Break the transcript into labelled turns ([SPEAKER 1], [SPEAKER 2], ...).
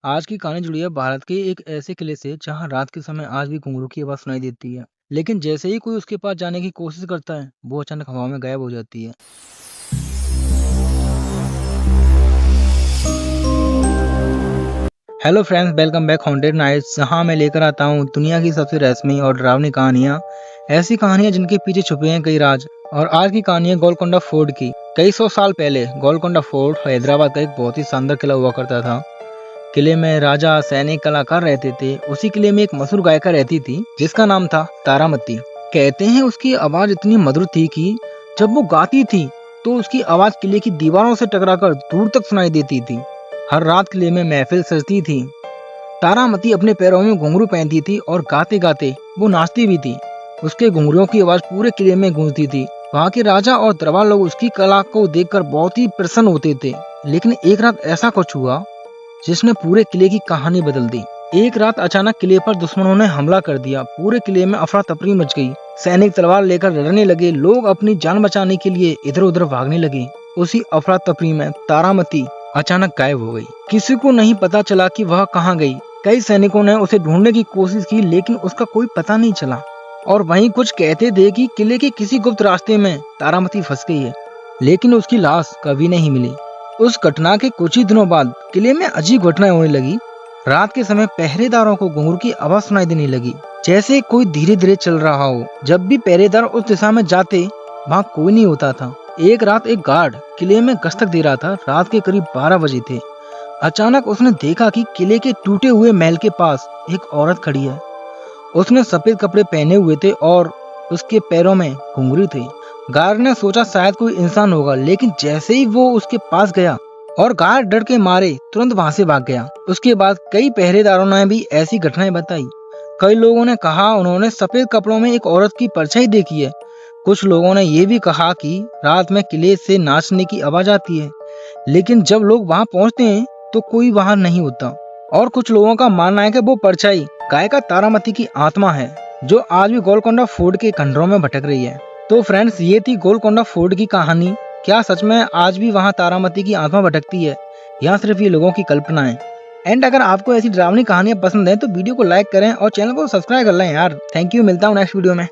[SPEAKER 1] आज की कहानी जुड़ी है भारत के एक ऐसे किले से जहां रात के समय आज भी घुंघरू की आवाज सुनाई देती है। लेकिन जैसे ही कोई उसके पास जाने की कोशिश करता है वो अचानक हवा में गायब हो जाती है। Hello friends, welcome back haunted nights, जहां मैं लेकर आता हूं दुनिया की सबसे रहस्यमयी और डरावनी कहानियां। ऐसी कहानियां जिनके पीछे छुपे हैं कई राज। और आज की कहानी है गोलकोंडा फोर्ट की। कई सौ साल पहले गोलकोंडा फोर्ट हैदराबाद का एक बहुत ही शानदार किला हुआ करता था। किले में राजा, सैनिक, कलाकार रहते थे। उसी किले में एक मशहूर गायिका रहती थी जिसका नाम था तारामती। कहते हैं उसकी आवाज इतनी मधुर थी कि जब वो गाती थी तो उसकी आवाज किले की दीवारों से टकराकर दूर तक सुनाई देती थी। हर रात किले में महफिल सजती थी। तारामती अपने पैरों में घुंघरू पहनती थी और गाते गाते वो नाचती भी थी। उसके घुंघरुओं की आवाज पूरे किले में गूंजती थी। वहाँ के राजा और दरबार लोग उसकी कला को देखकर बहुत ही प्रसन्न होते थे। लेकिन एक रात ऐसा कुछ हुआ जिसने पूरे किले की कहानी बदल दी। एक रात अचानक किले पर दुश्मनों ने हमला कर दिया। पूरे किले में अफरा तफरी मच गई। सैनिक तलवार लेकर लड़ने लगे। लोग अपनी जान बचाने के लिए इधर उधर भागने लगे। उसी अफरा तफरी में तारामती अचानक गायब हो गई। किसी को नहीं पता चला कि वह कहाँ गई। कई सैनिकों ने उसे ढूंढने की कोशिश की लेकिन उसका कोई पता नहीं चला। और वहीं कुछ कहते थे कि किले के किसी गुप्त रास्ते में तारामती फंस गई है, लेकिन उसकी लाश कभी नहीं मिली। उस घटना के कुछ ही दिनों बाद किले में अजीब घटनाएं होने लगी। रात के समय पहरेदारों को घुंघरू की आवाज सुनाई देने लगी, जैसे कोई धीरे धीरे चल रहा हो। जब भी पहरेदार उस दिशा में जाते वहाँ कोई नहीं होता था। एक रात एक गार्ड किले में गश्त दे रहा था। रात के करीब 12 बजे थे। अचानक उसने देखा कि किले के टूटे हुए महल के पास एक औरत खड़ी है। उसने सफेद कपड़े पहने हुए थे और उसके पैरों में घुंघरू थे। गार्ड ने सोचा शायद कोई इंसान होगा, लेकिन जैसे ही वो उसके पास गया और गार्ड डर के मारे तुरंत वहां से भाग गया। उसके बाद कई पहरेदारों ने भी ऐसी घटनाएं बताई। कई लोगों ने कहा उन्होंने सफेद कपड़ों में एक औरत की परछाई देखी है। कुछ लोगों ने ये भी कहा कि रात में किले से नाचने की आवाज आती है, लेकिन जब लोग वहां पहुंचते हैं तो कोई वहां नहीं होता। और कुछ लोगों का मानना है कि वो परछाई गायिका तारामती की आत्मा है, जो आज भी गोलकोंडा फोर्ट के खंडरों में भटक रही है। तो फ्रेंड्स, ये थी गोलकोंडा फोर्ट की कहानी। क्या सच में आज भी वहाँ तारामती की आत्मा भटकती है या सिर्फ ये लोगों की कल्पना है? एंड अगर आपको ऐसी डरावनी कहानियां पसंद है तो वीडियो को लाइक करें और चैनल को सब्सक्राइब कर लें यार। थैंक यू, मिलता हूँ नेक्स्ट वीडियो में।